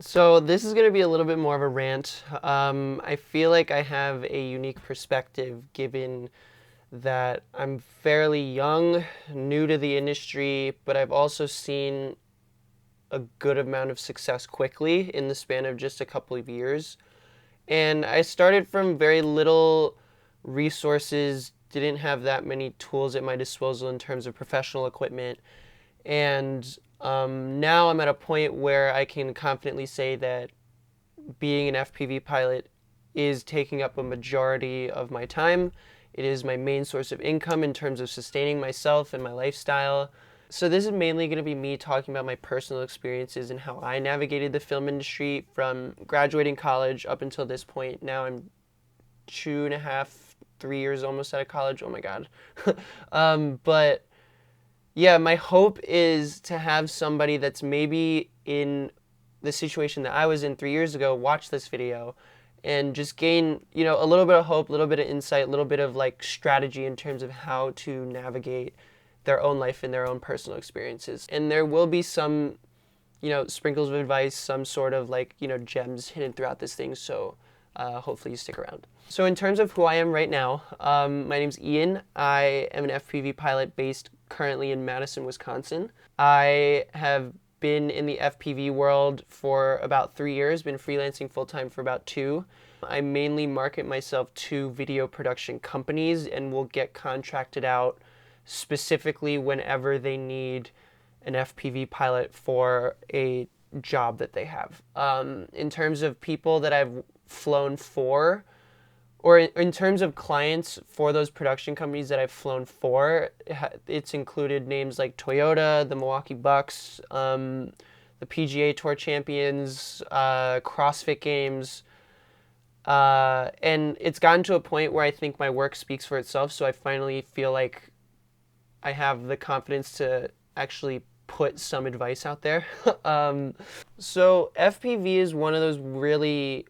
So this is going to be a little bit more of a rant. I feel like I have a unique perspective given that I'm fairly young, new to the industry, but I've also seen a good amount of success quickly in the span of just a couple of years. And I started from very little resources, didn't have that many tools at my disposal in terms of professional equipment. And now I'm at a point where I can confidently say that being an FPV pilot is taking up a majority of my time. It is my main source of income in terms of sustaining myself and my lifestyle. So this is mainly going to be me talking about my personal experiences and how I navigated the film industry from graduating college up until this point. Now I'm 2.5, 3 years almost out of college. Oh my God. But yeah, my hope is to have somebody that's maybe in the situation that I was in 3 years ago watch this video and just gain, a little bit of hope, a little bit of insight, a little bit of like strategy in terms of how to navigate their own life and their own personal experiences. And there will be some, sprinkles of advice, some sort of like, gems hidden throughout this thing. So hopefully you stick around. So in terms of who I am right now, my name's Ian. I am an FPV pilot based currently in Madison, Wisconsin. I have been in the FPV world for about 3 years, been freelancing full-time for about 2. I mainly market myself to video production companies and will get contracted out specifically whenever they need an FPV pilot for a job that they have. In terms of people that I've flown for, or in terms of clients for those production companies that I've flown for, it's included names like Toyota, the Milwaukee Bucks, the PGA Tour champions, CrossFit Games, and it's gotten to a point where I think my work speaks for itself, so I finally feel like I have the confidence to actually put some advice out there. So FPV is one of those really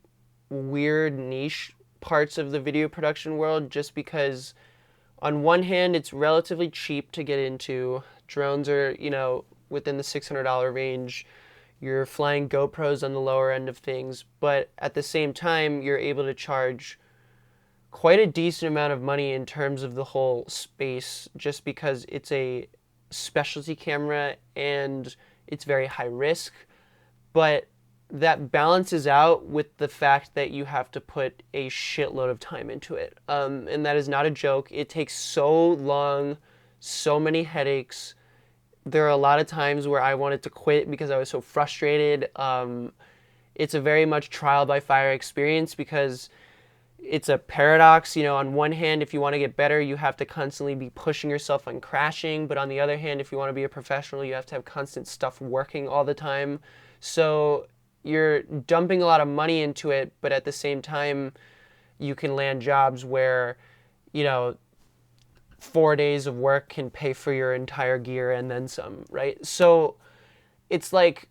weird niche parts of the video production world just because on one hand it's relatively cheap to get into. Drones are, within the $600 range. You're flying GoPros on the lower end of things, but at the same time you're able to charge quite a decent amount of money in terms of the whole space just because it's a specialty camera and it's very high risk, but that balances out with the fact that you have to put a shitload of time into it. And that is not a joke. It takes so long, so many headaches. There are a lot of times where I wanted to quit because I was so frustrated. It's a very much trial by fire experience because it's a paradox. On one hand, if you want to get better, you have to constantly be pushing yourself on crashing. But on the other hand, if you want to be a professional, you have to have constant stuff working all the time. So you're dumping a lot of money into it, but at the same time, you can land jobs where, 4 days of work can pay for your entire gear and then some, right? So it's like,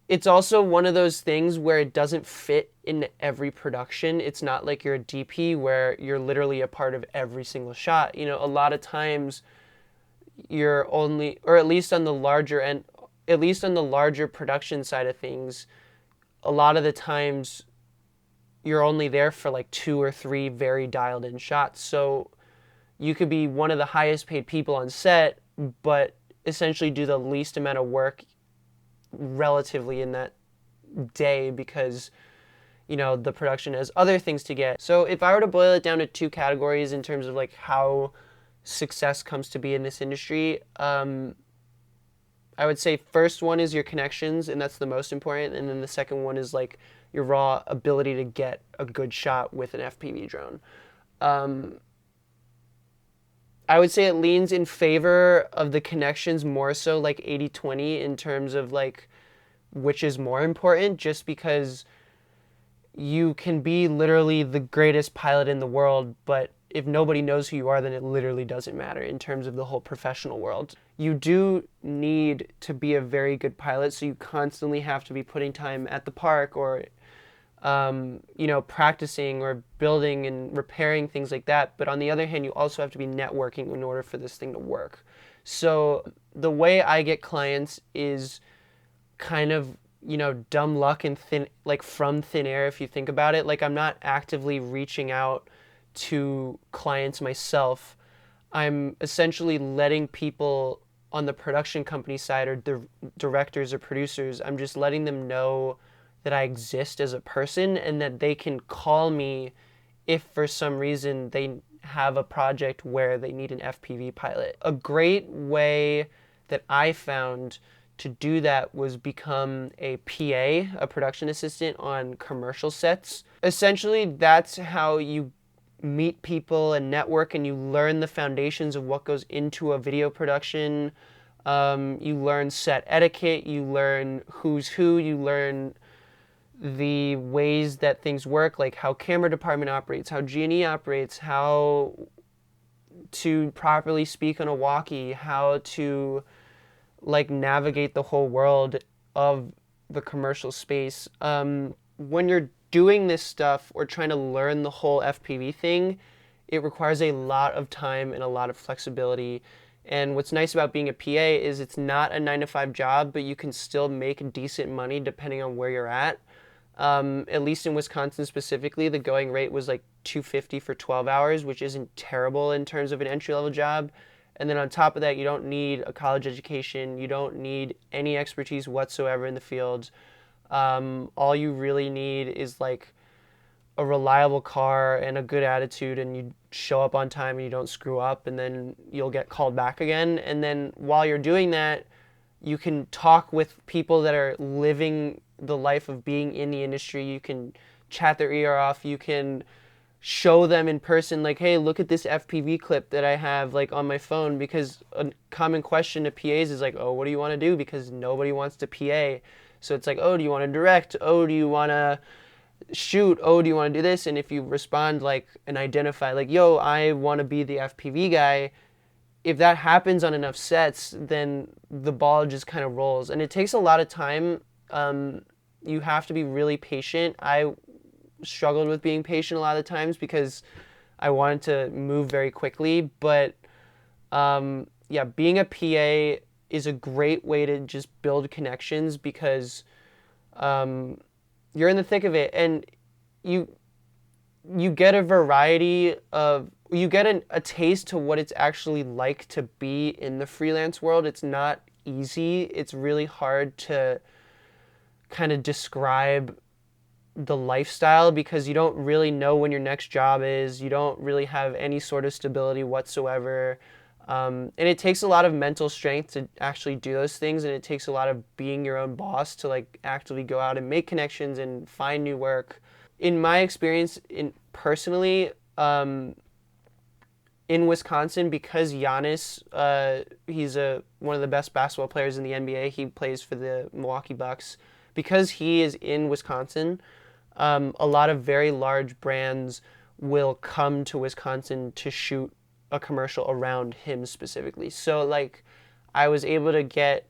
it's also one of those things where it doesn't fit in every production. It's not like you're a DP where you're literally a part of every single shot. A lot of times you're only, or at least on the larger end, at least on the larger production side of things, a lot of the times you're only there for like 2 or 3 very dialed in shots. So you could be one of the highest paid people on set, but essentially do the least amount of work relatively in that day because, the production has other things to get. So if I were to boil it down to 2 categories in terms of like how success comes to be in this industry, I would say first one is your connections, and that's the most important. And then the second one is like your raw ability to get a good shot with an FPV drone. I would say it leans in favor of the connections more so like 80-20 in terms of like which is more important, just because you can be literally the greatest pilot in the world, but if nobody knows who you are, then it literally doesn't matter in terms of the whole professional world. You do need to be a very good pilot, so you constantly have to be putting time at the park or, practicing or building and repairing things like that. But on the other hand, you also have to be networking in order for this thing to work. So the way I get clients is kind of dumb luck and from thin air if you think about it. Like, I'm not actively reaching out to clients myself. I'm essentially letting people on the production company side, or the directors or producers, I'm just letting them know that I exist as a person and that they can call me if for some reason they have a project where they need an FPV pilot. A great way that I found to do that was become a PA, a production assistant on commercial sets. Essentially, that's how you meet people and network, and you learn the foundations of what goes into a video production. You learn set etiquette, you learn who's who, you learn the ways that things work, like how camera department operates, how G&E operates, how to properly speak on a walkie, how to like navigate the whole world of the commercial space. When you're doing this stuff or trying to learn the whole FPV thing, it requires a lot of time and a lot of flexibility. And what's nice about being a PA is it's not a 9-to-5 job, but you can still make decent money depending on where you're at. At least in Wisconsin specifically, the going rate was like $250 for 12 hours, which isn't terrible in terms of an entry-level job. And then on top of that, you don't need a college education. You don't need any expertise whatsoever in the field. All you really need is like a reliable car and a good attitude, and you show up on time and you don't screw up, and then you'll get called back again. And then while you're doing that, you can talk with people that are living the life of being in the industry. You can chat their ear off. You can show them in person, like, hey, look at this FPV clip that I have like on my phone, because a common question to PAs is like, oh, what do you want to do? Because nobody wants to PA. So it's like, oh, do you want to direct? Oh, do you want to shoot? Oh, do you want to do this? And if you respond like and identify like, yo, I want to be the FPV guy, if that happens on enough sets, then the ball just kind of rolls. And it takes a lot of time. You have to be really patient. I struggled with being patient a lot of times because I wanted to move very quickly. But yeah, being a PA is a great way to just build connections, because you're in the thick of it, and you get a variety of, you get a taste to what it's actually like to be in the freelance world. It's not easy. It's really hard to kind of describe the lifestyle, because you don't really know when your next job is. You don't really have any sort of stability whatsoever. And it takes a lot of mental strength to actually do those things, and it takes a lot of being your own boss to like actively go out and make connections and find new work. In my experience, personally, in Wisconsin, because Giannis, he's one of the best basketball players in the NBA. He plays for the Milwaukee Bucks. Because he is in Wisconsin, a lot of very large brands will come to Wisconsin to shoot a commercial around him specifically. So like, I was able to get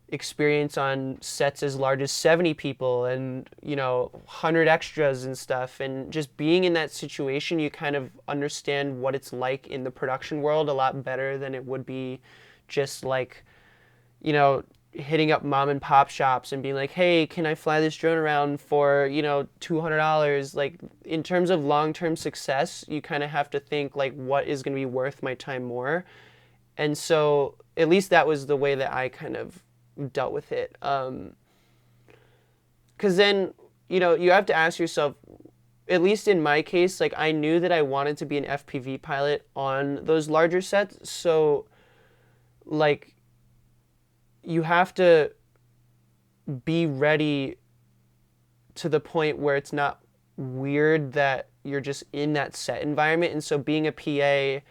experience on sets as large as 70 people and 100 extras and stuff. And just being in that situation, you kind of understand what it's like in the production world a lot better than it would be just like hitting up mom and pop shops and being like, hey, can I fly this drone around for $200. Like, in terms of long-term success, you kind of have to think like, what is going to be worth my time more. And so at least that was the way that I kind of dealt with it. Because then you have to ask yourself, at least in my case, like, I knew that I wanted to be an FPV pilot on those larger sets. So like, you have to be ready to the point where it's not weird that you're just in that set environment. And so being a PA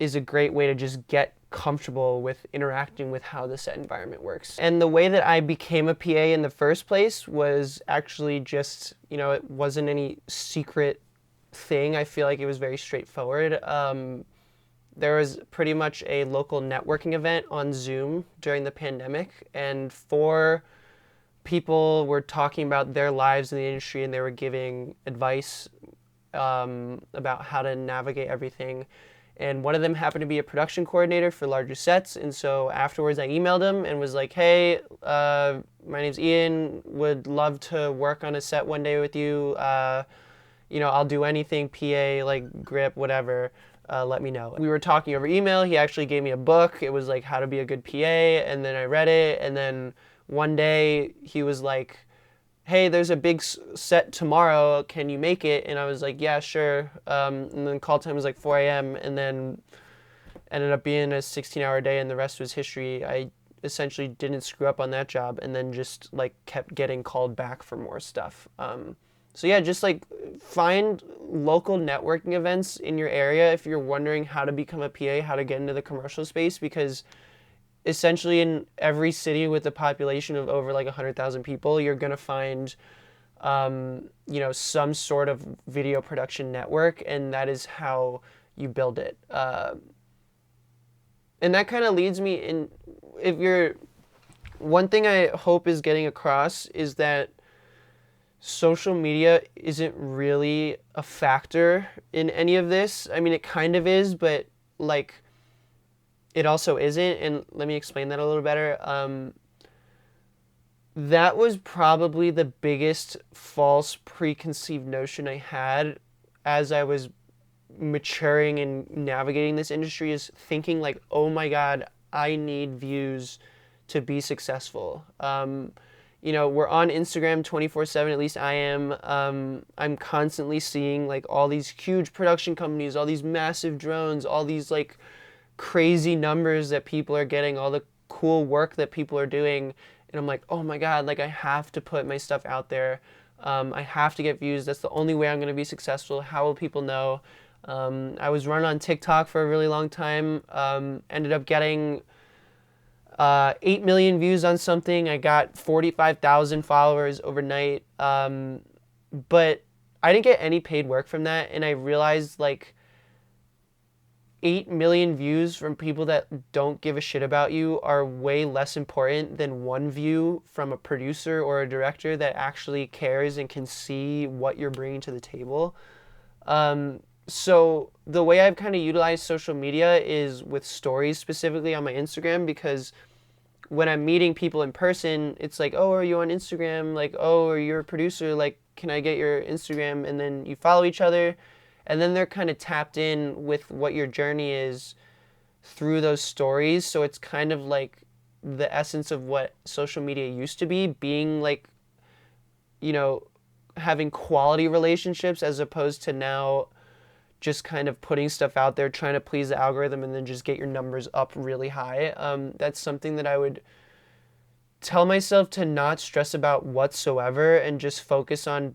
is a great way to just get comfortable with interacting with how the set environment works. And the way that I became a PA in the first place was actually just, it wasn't any secret thing. I feel like it was very straightforward. There was pretty much a local networking event on Zoom during the pandemic, and 4 people were talking about their lives in the industry, and they were giving advice about how to navigate everything. and one of them happened to be a production coordinator for larger sets. And so afterwards I emailed him and was like, hey, my name's Ian, would love to work on a set one day with you. I'll do anything, PA, like grip, whatever. Let me know. We were talking over email. He actually gave me a book. It was like how to be a good PA. And then I read it. And then one day he was like, hey, there's a big set tomorrow. Can you make it? And I was like, yeah, sure. And then call time was like 4 a.m. And then ended up being a 16-hour day, and the rest was history. I essentially didn't screw up on that job, and then just like kept getting called back for more stuff. So yeah, just like find local networking events in your area if you're wondering how to become a PA, how to get into the commercial space, because essentially in every city with a population of over like 100,000 people, you're going to find, some sort of video production network, and that is how you build it. And that kind of leads me in, one thing I hope is getting across is that social media isn't really a factor in any of this. I mean, it kind of is, but like it also isn't. And let me explain that a little better. That was probably the biggest false preconceived notion I had as I was maturing and navigating this industry, is thinking like, oh my God, I need views to be successful. We're on Instagram 24/7, at least I am. I'm constantly seeing like all these huge production companies, all these massive drones, all these like crazy numbers that people are getting, all the cool work that people are doing. And I'm like, oh my God, like I have to put my stuff out there. I have to get views. That's the only way I'm going to be successful. How will people know? I was running on TikTok for a really long time. Ended up getting 8 million views on something. I got 45,000 followers overnight. But I didn't get any paid work from that. And I realized like 8 million views from people that don't give a shit about you are way less important than one view from a producer or a director that actually cares and can see what you're bringing to the table. So the way I've kind of utilized social media is with stories, specifically on my Instagram, because when I'm meeting people in person, it's like, oh, are you on Instagram? Like, oh, are you a producer? Like, can I get your Instagram? And then you follow each other, and then they're kind of tapped in with what your journey is through those stories. So it's kind of like the essence of what social media used to be, being like, having quality relationships, as opposed to now just kind of putting stuff out there, trying to please the algorithm, and then just get your numbers up really high. That's something that I would tell myself to not stress about whatsoever, and just focus on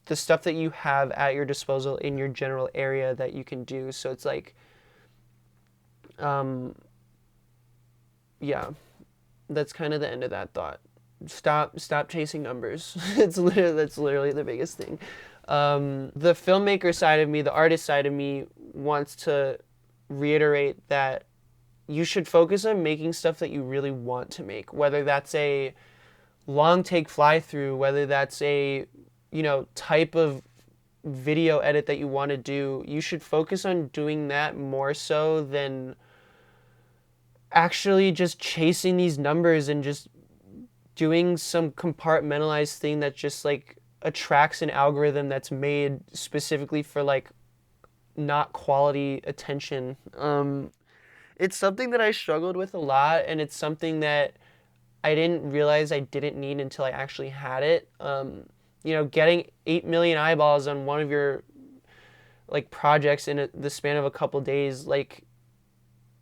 the stuff that you have at your disposal in your general area that you can do. So it's like, yeah, that's kind of the end of that thought. Stop chasing numbers. That's literally the biggest thing. The filmmaker side of me, the artist side of me, wants to reiterate that you should focus on making stuff that you really want to make, whether that's a long take fly through, whether that's a, type of video edit that you want to do. You should focus on doing that more so than actually just chasing these numbers and just doing some compartmentalized thing that just like attracts an algorithm that's made specifically for like not quality attention. It's something that I struggled with a lot, and it's something that I didn't realize I didn't need until I actually had it. Getting 8 million eyeballs on one of your like projects in the span of a couple days, like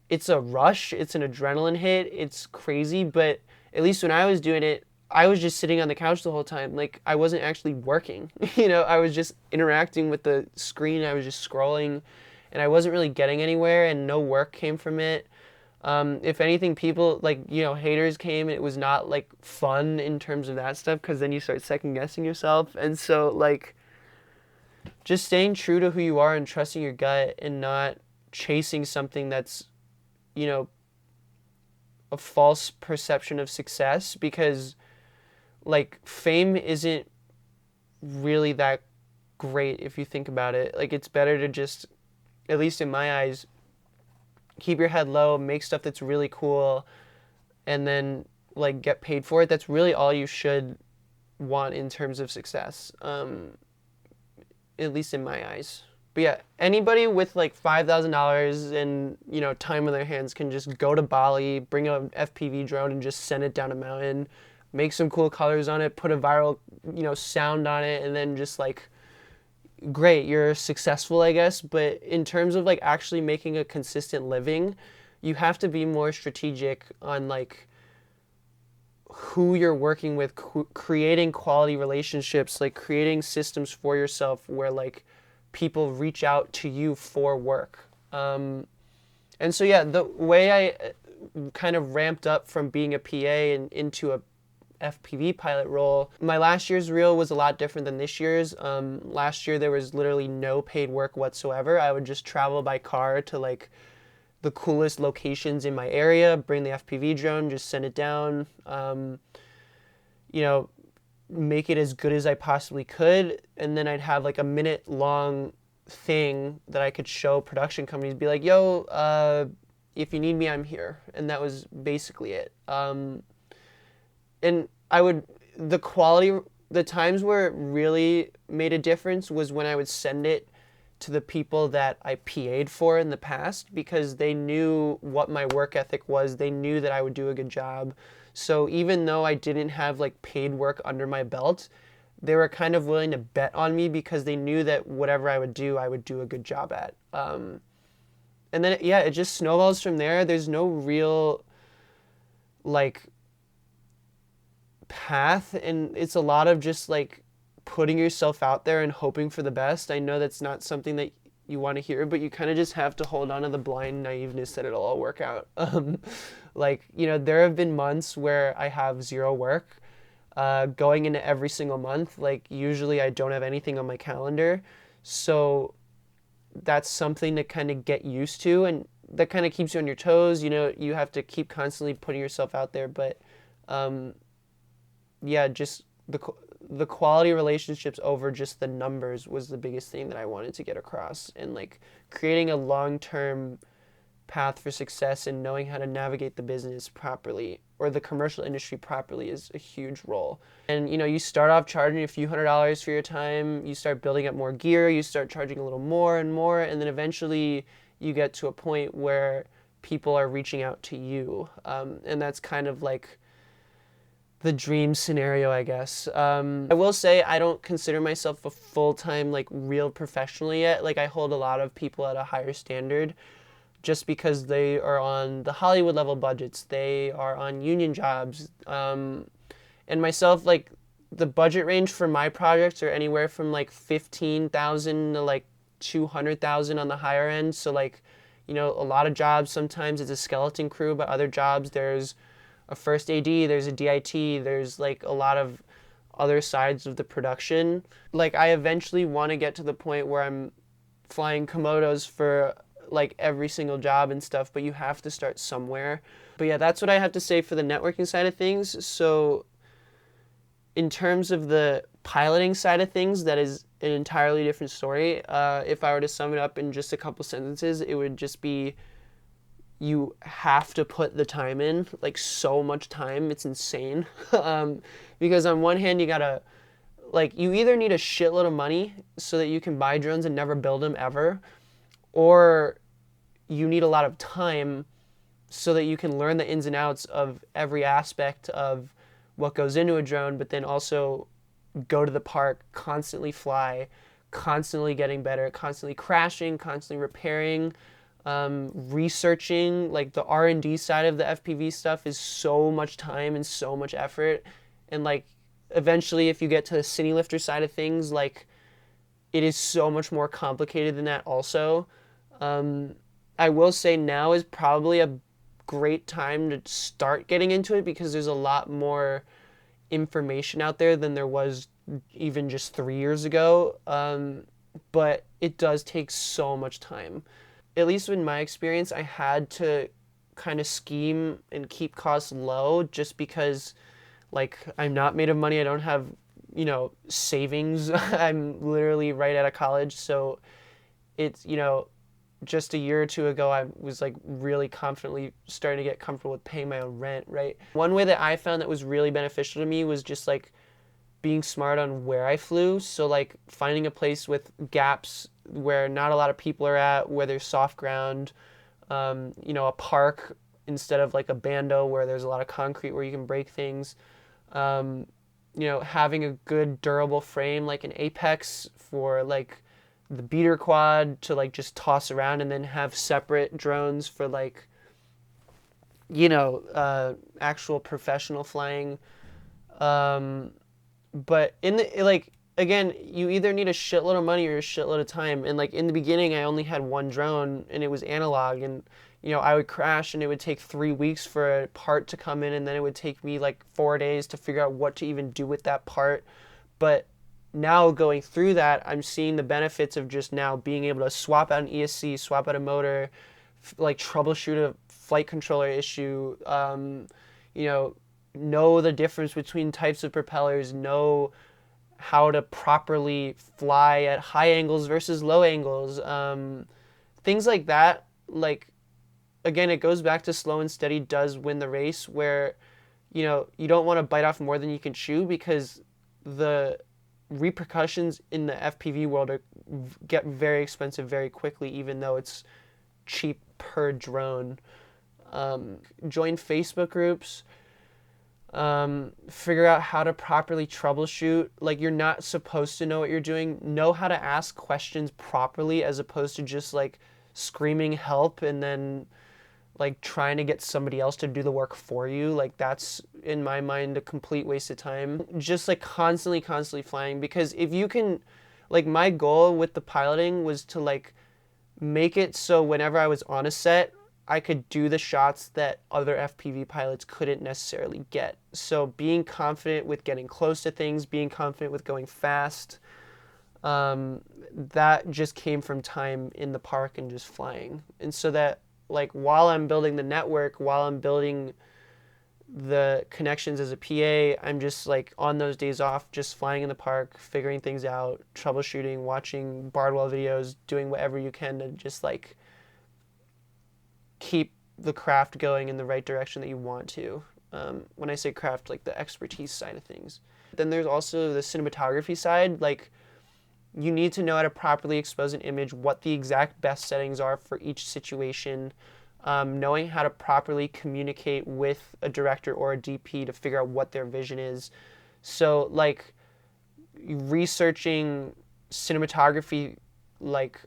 it's a rush, it's an adrenaline hit, it's crazy, but at least when I was doing it, I was just sitting on the couch the whole time. Like I wasn't actually working, I was just interacting with the screen. I was just scrolling, and I wasn't really getting anywhere, and no work came from it. If anything, people like, haters came, and it was not like fun in terms of that stuff, because then you start second guessing yourself. And so like just staying true to who you are and trusting your gut, and not chasing something that's, a false perception of success, because like fame isn't really that great if you think about it. Like it's better to just at least in my eyes, keep your head low, make stuff that's really cool, and then like get paid for it. That's really all you should want in terms of success, at least in my eyes. But yeah, anybody with like $5,000 and time on their hands can just go to Bali, bring a FPV drone, and just send it down a mountain, make some cool colors on it, put a viral sound on it, and then just like, great, you're successful, I guess. But in terms of like actually making a consistent living, you have to be more strategic on like who you're working with, creating quality relationships, like creating systems for yourself where like people reach out to you for work. And so yeah, the way I kind of ramped up from being a PA and into a FPV pilot role, my last year's reel was a lot different than this year's. Last year there was literally no paid work whatsoever. I would just travel by car to like the coolest locations in my area, bring the FPV drone, just send it down, make it as good as I possibly could, and then I'd have like a minute long thing that I could show production companies, be like, yo, if you need me, I'm here. And that was basically it. And the quality, the times where it really made a difference was when I would send it to the people that I PA'd for in the past, because they knew what my work ethic was. They knew that I would do a good job. So even though I didn't have like paid work under my belt, they were kind of willing to bet on me because they knew that whatever I would do a good job at. And then, yeah, it just snowballs from there. There's no real like path, and it's a lot of just like putting yourself out there and hoping for the best. I know that's not something that you want to hear, but you kind of just have to hold on to the blind naiveness that it'll all work out. There have been months where I have zero work going into every single month. Like usually I don't have anything on my calendar. So that's something to kind of get used to, and that kind of keeps you on your toes. You have to keep constantly putting yourself out there, but just the quality relationships over just the numbers was the biggest thing that I wanted to get across, and like creating a long-term path for success and knowing how to navigate the business properly or the commercial industry properly is a huge role. And you start off charging a few $100s for your time, you start building up more gear, you start charging a little more and more, and then eventually you get to a point where people are reaching out to you, and that's kind of like the dream scenario, I guess. I will say I don't consider myself a full-time like real professional yet. Like I hold a lot of people at a higher standard just because they are on the Hollywood level budgets, they are on union jobs, and myself, like the budget range for my projects are anywhere from like 15,000 to like 200,000 on the higher end. So like, a lot of jobs sometimes it's a skeleton crew, but other jobs there's a first AD, there's a DIT, there's like a lot of other sides of the production. Like I eventually want to get to the point where I'm flying Komodos for like every single job and stuff, but you have to start somewhere. But yeah, that's what I have to say for the networking side of things. So in terms of the piloting side of things, that is an entirely different story. If I were to sum it up in just a couple sentences, it would just be, you have to put the time in, like so much time, it's insane. Because on one hand, you gotta, like, you either need a shitload of money so that you can buy drones and never build them ever, or you need a lot of time so that you can learn the ins and outs of every aspect of what goes into a drone, but then also go to the park, constantly fly, constantly getting better, constantly crashing, constantly repairing, researching. Like the R&D side of the FPV stuff is so much time and so much effort. And like eventually if you get to the cine lifter side of things, like it is so much more complicated than that also. I will say now is probably a great time to start getting into it because there's a lot more information out there than there was even just 3 years ago. But it does take so much time. At least in my experience, I had to kind of scheme and keep costs low just because, like, I'm not made of money. I don't have, savings. I'm literally right out of college. So it's, just a year or two ago, I was like really confidently starting to get comfortable with paying my own rent, right? One way that I found that was really beneficial to me was just like being smart on where I flew. So like finding a place with gaps where not a lot of people are at, where there's soft ground, a park instead of like a bando where there's a lot of concrete where you can break things. Um, having a good durable frame like an Apex for like the beater quad to like just toss around, and then have separate drones for like actual professional flying. Um, but in the like again, you either need a shitload of money or a shitload of time. And like in the beginning, I only had one drone and it was analog, and I would crash and it would take 3 weeks for a part to come in, and then it would take me like 4 days to figure out what to even do with that part. But now going through that, I'm seeing the benefits of just now being able to swap out an ESC, swap out a motor, like troubleshoot a flight controller issue, you know the difference between types of propellers, know how to properly fly at high angles versus low angles, things like that. Like, again, it goes back to slow and steady does win the race, where, you don't want to bite off more than you can chew, because the repercussions in the FPV world get very expensive very quickly, even though it's cheap per drone. Join Facebook groups. Figure out how to properly troubleshoot. Like, you're not supposed to know what you're doing. Know how to ask questions properly, as opposed to just like screaming help and then like trying to get somebody else to do the work for you. Like, that's in my mind a complete waste of time. Just like constantly flying, because if you can, like, my goal with the piloting was to like make it so whenever I was on a set, I could do the shots that other FPV pilots couldn't necessarily get. So being confident with getting close to things, being confident with going fast, that just came from time in the park and just flying. And so that, like, while I'm building the network, while I'm building the connections as a PA, I'm just like on those days off, just flying in the park, figuring things out, troubleshooting, watching Bardwell videos, doing whatever you can to just like keep the craft going in the right direction that you want to. When I say craft, like the expertise side of things. Then there's also the cinematography side. Like, you need to know how to properly expose an image, what the exact best settings are for each situation, knowing how to properly communicate with a director or a DP to figure out what their vision is. So like researching cinematography, like,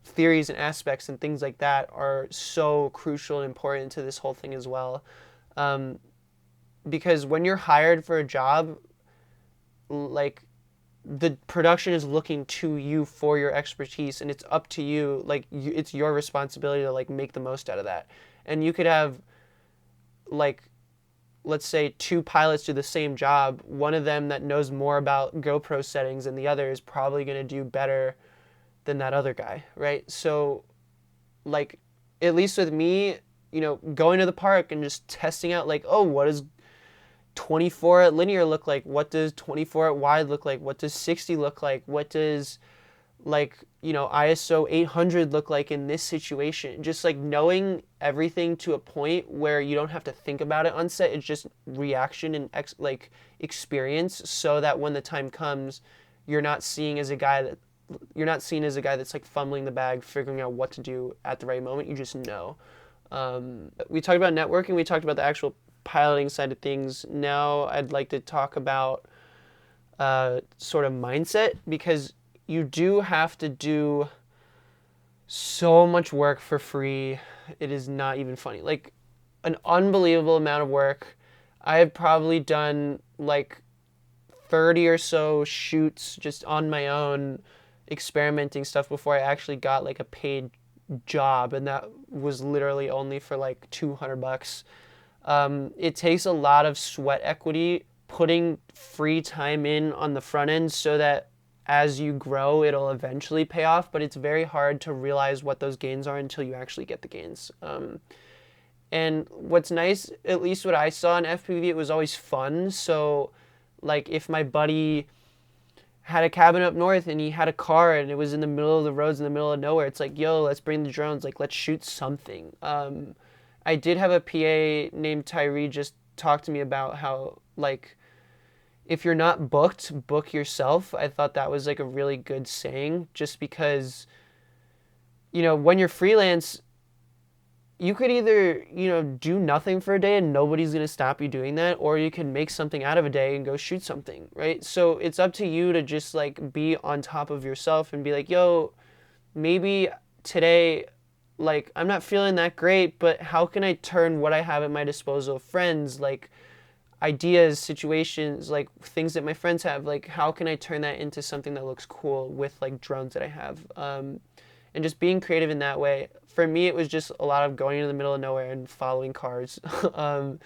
theories and aspects and things like that are so crucial and important to this whole thing as well. Because when you're hired for a job, like, the production is looking to you for your expertise, and it's up to you. Like, it's your responsibility to like make the most out of that. And you could have, like, let's say 2 pilots do the same job. One of them that knows more about GoPro settings and the other is probably going to do better than that other guy, right? So, like, at least with me, going to the park and just testing out, like, oh, what does 24 at linear look like? What does 24 at wide look like? What does 60 look like? What does, like, ISO 800 look like in this situation? Just like knowing everything to a point where you don't have to think about it on set. It's just reaction and experience, so that when the time comes, you're not seen as a guy that's like fumbling the bag, figuring out what to do at the right moment. You just know. We talked about networking. We talked about the actual piloting side of things. Now I'd like to talk about sort of mindset, because you do have to do so much work for free. It is not even funny. Like, an unbelievable amount of work. I have probably done like 30 or so shoots just on my own, experimenting stuff, before I actually got like a paid job, and that was literally only for like $200. It takes a lot of sweat equity, putting free time in on the front end, so that as you grow, it'll eventually pay off, but it's very hard to realize what those gains are until you actually get the gains. And what's nice, at least what I saw in FPV, it was always fun. So like, if my buddy had a cabin up north and he had a car and it was in the middle of the roads in the middle of nowhere. It's like, yo, let's bring the drones. Like, let's shoot something. I did have a PA named Tyree just talk to me about how, like, if you're not booked, book yourself. I thought that was like a really good saying, just because, you know, when you're freelance, you could either, you know, do nothing for a day and nobody's going to stop you doing that, or you can make something out of a day and go shoot something, right? So it's up to you to just like be on top of yourself and be like, yo, maybe today, like, I'm not feeling that great, but how can I turn what I have at my disposal, friends, like ideas, situations, like things that my friends have, like how can I turn that into something that looks cool with like drones that I have? And just being creative in that way. For me, it was just a lot of going into the middle of nowhere and following cars. And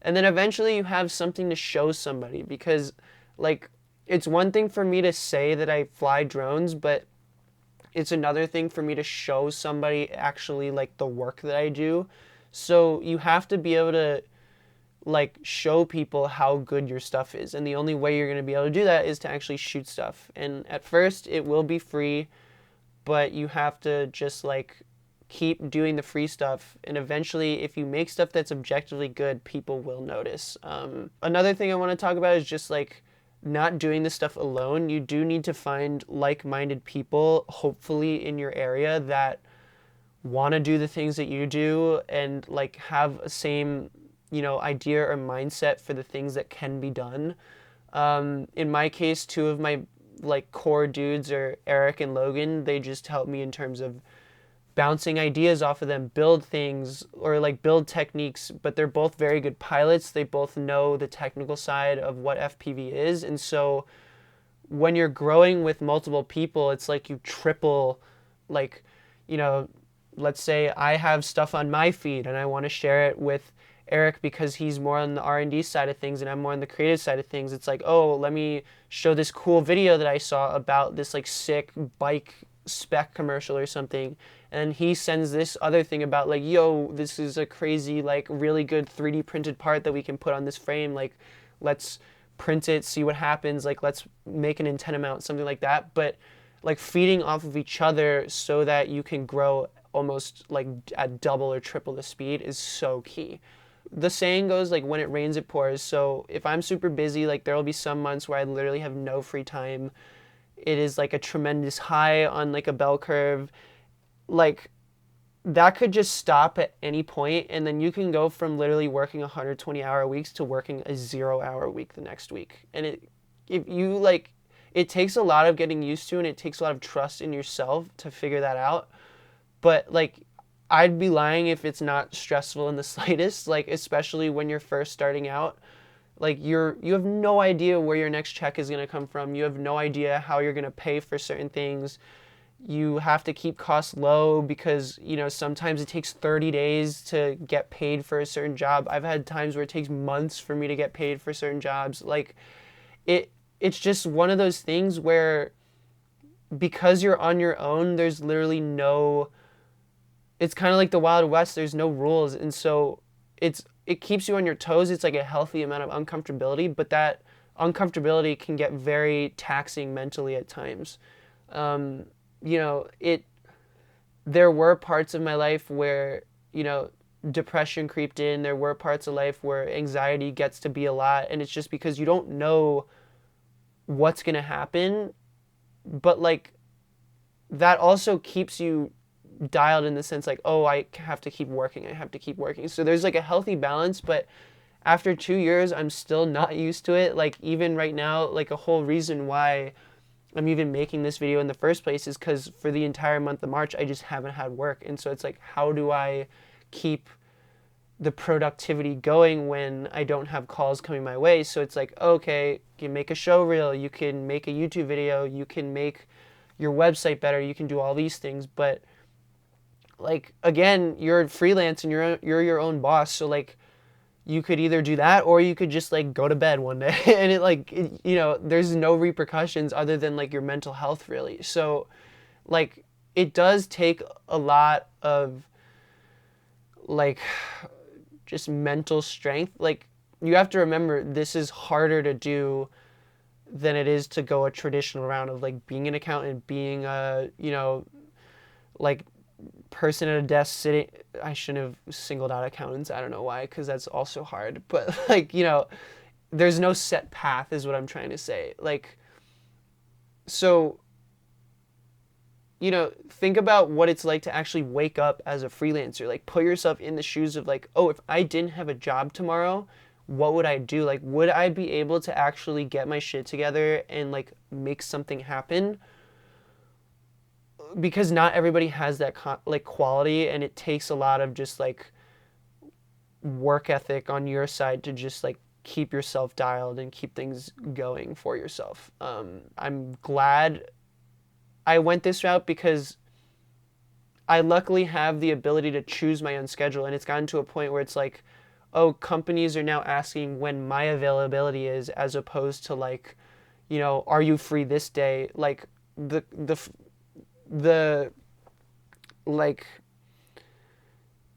then eventually you have something to show somebody, because like it's one thing for me to say that I fly drones, but it's another thing for me to show somebody actually like the work that I do. So you have to be able to like show people how good your stuff is, and the only way you're going to be able to do that is to actually shoot stuff. And at first it will be free, but you have to just like keep doing the free stuff, and eventually if you make stuff that's objectively good, people will notice. Another thing I want to talk about is just like not doing this stuff alone. You do need to find like-minded people, hopefully in your area, that want to do the things that you do and like have a same, you know, idea or mindset for the things that can be done. In my case, two of my like core dudes are Eric and Logan. They just help me in terms of bouncing ideas off of them, build things or like build techniques, but they're both very good pilots. They both know the technical side of what FPV is. And so when you're growing with multiple people, it's like you triple, like, you know, let's say I have stuff on my feed and I want to share it with Eric because he's more on the R&D side of things and I'm more on the creative side of things. It's like, oh, let me show this cool video that I saw about this like sick bike spec commercial or something. And he sends this other thing about like, yo, this is a crazy, like really good 3D printed part that we can put on this frame. Like, let's print it, see what happens. Like, let's make an antenna mount, something like that. But like feeding off of each other so that you can grow almost like at double or triple the speed is so key. The saying goes like, when it rains it pours. So if I'm super busy, like there will be some months where I literally have no free time. It is like a tremendous high on like a bell curve. Like that could just stop at any point, and then you can go from literally working 120-hour weeks to working a 0-hour week the next week. And if you like, it takes a lot of getting used to, and it takes a lot of trust in yourself to figure that out. But like, I'd be lying if it's not stressful in the slightest, like especially when you're first starting out. Like you have no idea where your next check is going to come from. You have no idea how you're going to pay for certain things. You have to keep costs low because, you know, sometimes it takes 30 days to get paid for a certain job. I've had times where it takes months for me to get paid for certain jobs. Like it's just one of those things where because you're on your own, there's literally no, it's kind of like the Wild West. There's no rules. And so it keeps you on your toes. It's like a healthy amount of uncomfortability, but that uncomfortability can get very taxing mentally at times. You know, there were parts of my life where, you know, depression creeped in. There were parts of life where anxiety gets to be a lot, and it's just because you don't know what's going to happen. But like that also keeps you dialed in the sense like, oh, I have to keep working. I have to keep working. So there's like a healthy balance, but after 2 years, I'm still not used to it. Like even right now, like a whole reason why I'm even making this video in the first place is because for the entire month of March, I just haven't had work. And so it's like, how do I keep the productivity going when I don't have calls coming my way? So it's like, okay, you can make a show reel, you can make a YouTube video, you can make your website better, you can do all these things. But like, again, you're freelance and you're your own boss. So like, you could either do that or you could just like go to bed one day and you know, there's no repercussions other than like your mental health really. So like it does take a lot of like just mental strength. Like you have to remember this is harder to do than it is to go a traditional route of like being an accountant, being a, like person at a desk sitting. I shouldn't have singled out accountants. I don't know why, because that's also hard. But like, there's no set path is what I'm trying to say. Like, so, think about what it's like to actually wake up as a freelancer. Like, put yourself in the shoes of like, oh, if I didn't have a job tomorrow, what would I do? Like, would I be able to actually get my shit together and like make something happen? Because not everybody has that like quality, and it takes a lot of just like work ethic on your side to just like keep yourself dialed and keep things going for yourself. I'm glad I went this route because I luckily have the ability to choose my own schedule, and it's gotten to a point where it's like, oh, companies are now asking when my availability is, as opposed to like, are you free this day? Like the like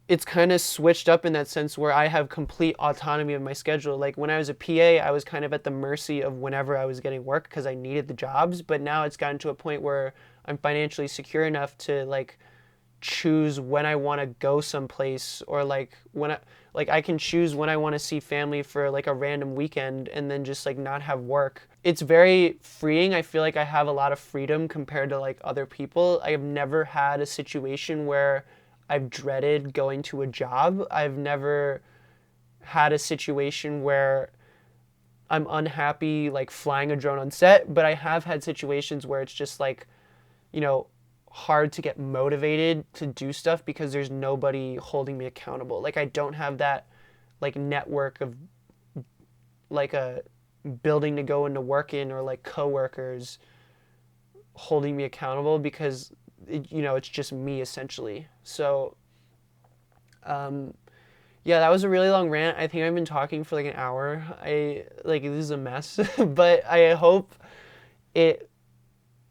it's kind of switched up in that sense where I have complete autonomy of my schedule. Like when I was a PA, I was kind of at the mercy of whenever I was getting work because I needed the jobs. But now it's gotten to a point where I'm financially secure enough to like choose when I want to go someplace, or like I can choose when I want to see family for like a random weekend and then just like not have work. It's very freeing. I feel like I have a lot of freedom compared to like other people. I have never had a situation where I've dreaded going to a job. I've never had a situation where I'm unhappy like flying a drone on set, but I have had situations where it's just like, hard to get motivated to do stuff because there's nobody holding me accountable. Like I don't have that like network of like a building to go into work in, or like coworkers holding me accountable, because it's just me essentially. So yeah, that was a really long rant. I think I've been talking for like an hour. This is a mess, but I hope it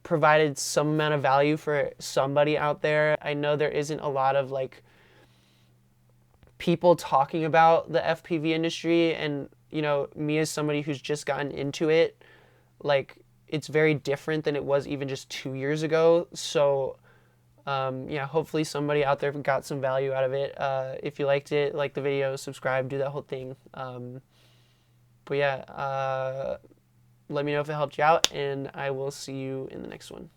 provided some amount of value for somebody out there. I know there isn't a lot of like people talking about the FPV industry, and me as somebody who's just gotten into it, like it's very different than it was even just 2 years ago. So yeah, hopefully somebody out there got some value out of it. If you liked it, like the video, subscribe, do that whole thing. But yeah, let me know if it helped you out, and I will see you in the next one.